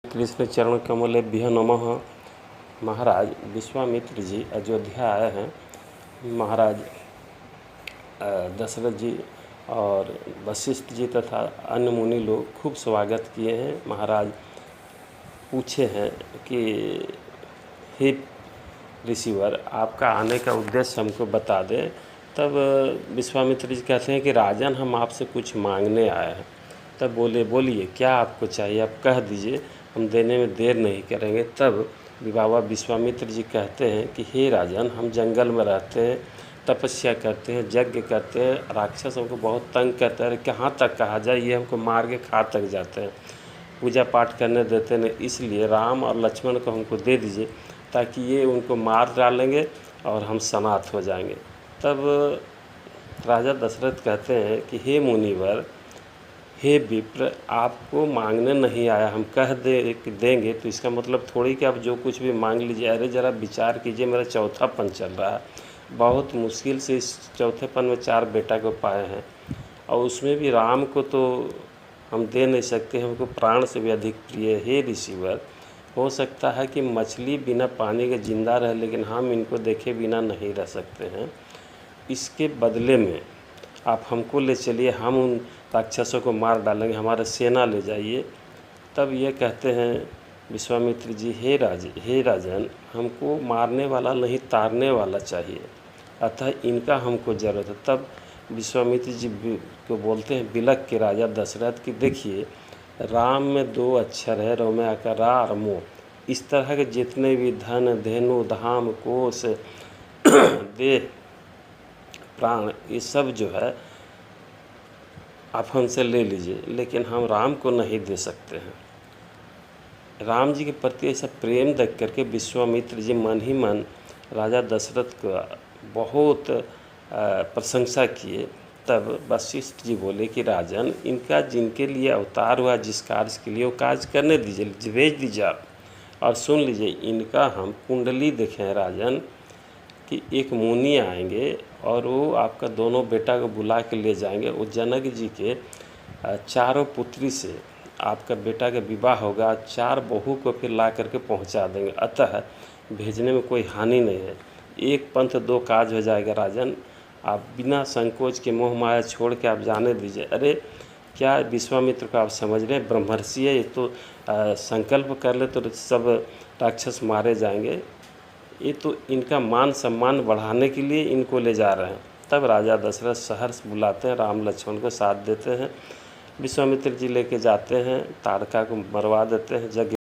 कृष्ण चरण कमलेभ्यो नमः। महाराज विश्वामित्र जी अयोध्या आए हैं। महाराज दशरथ जी और वशिष्ठ जी तथा अन्य मुनि लोग खूब स्वागत किए हैं। महाराज पूछे हैं कि हे ऋषिवर, आपका आने का उद्देश्य हमको बता दें। तब विश्वामित्र जी कहते हैं कि राजन, हम आपसे कुछ मांगने आए हैं। तब बोलिए क्या आपको चाहिए, आप कह दीजिए, हम देने में देर नहीं करेंगे। तब बाबा विश्वामित्र जी कहते हैं कि हे राजन, हम जंगल में रहते हैं, तपस्या करते हैं, यज्ञ करते हैं, राक्षस हमको बहुत तंग करते हैं। कहाँ तक कहा जाए, ये हमको मार के खा तक जाते हैं, पूजा पाठ करने देते नहीं। इसलिए राम और लक्ष्मण को हमको दे दीजिए ताकि ये उनको मार डालेंगे और हम सनाथ हो जाएंगे। तब राजा दशरथ कहते हैं कि हे मुनिवर, हे विप्र, आपको मांगने नहीं आया, हम कह देंगे तो इसका मतलब थोड़ी कि आप जो कुछ भी मांग लीजिए। अरे ज़रा विचार कीजिए, मेरा चौथापन चल रहा है, बहुत मुश्किल से इस चौथेपन में 4 बेटा को पाए हैं, और उसमें भी राम को तो हम दे नहीं सकते, हमको प्राण से भी अधिक प्रिय। हे ऋषिवर, हो सकता है कि मछली बिना पानी के जिंदा रहे, लेकिन हम इनको देखे बिना नहीं रह सकते हैं। इसके बदले में आप हमको ले चलिए, हम उन राक्षसों को मार डालेंगे, हमारा सेना ले जाइए। तब ये कहते हैं विश्वामित्र जी, हे राजन, हमको मारने वाला नहीं, तारने वाला चाहिए, अतः इनका हमको ज़रूरत है। तब विश्वामित्र जी को बोलते हैं बिलक के राजा दशरथ की, देखिए राम में 2 अक्षर है, रो में आकर रा और मो। इस तरह के जितने भी धन, धेनु, धाम, कोष, देह, प्राण, ये सब जो है आप हमसे ले लीजिए, लेकिन हम राम को नहीं दे सकते हैं। राम जी के प्रति ऐसा प्रेम देख करके विश्वामित्र जी मन ही मन राजा दशरथ का बहुत प्रशंसा किए। तब वशिष्ठ जी बोले कि राजन, इनका जिनके लिए अवतार हुआ, जिस कार्य के लिए, वो कार्य करने दीजिए, भेज दीजिए आप। और सुन लीजिए, इनका हम कुंडली देखें राजन कि एक मुनि आएंगे और वो आपका दोनों बेटा को बुला के ले जाएंगे। वो जनक जी के 4 पुत्री से आपका बेटा का विवाह होगा, 4 बहू को फिर ला करके पहुंचा देंगे, अतः भेजने में कोई हानि नहीं है। एक पंथ 2 काज हो जाएगा राजन, आप बिना संकोच के मोह माया छोड़ के आप जाने दीजिए। अरे क्या विश्वामित्र को आप समझ रहे हैं, ब्रह्मर्षि है, ये तो संकल्प कर ले तो सब राक्षस मारे जाएंगे। ये तो इनका मान सम्मान बढ़ाने के लिए इनको ले जा रहे हैं। तब राजा दशरथ सहर्ष बुलाते हैं, राम लक्ष्मण को साथ देते हैं, विश्वामित्र जी लेके जाते हैं, ताड़का को मरवा देते हैं, यज्ञ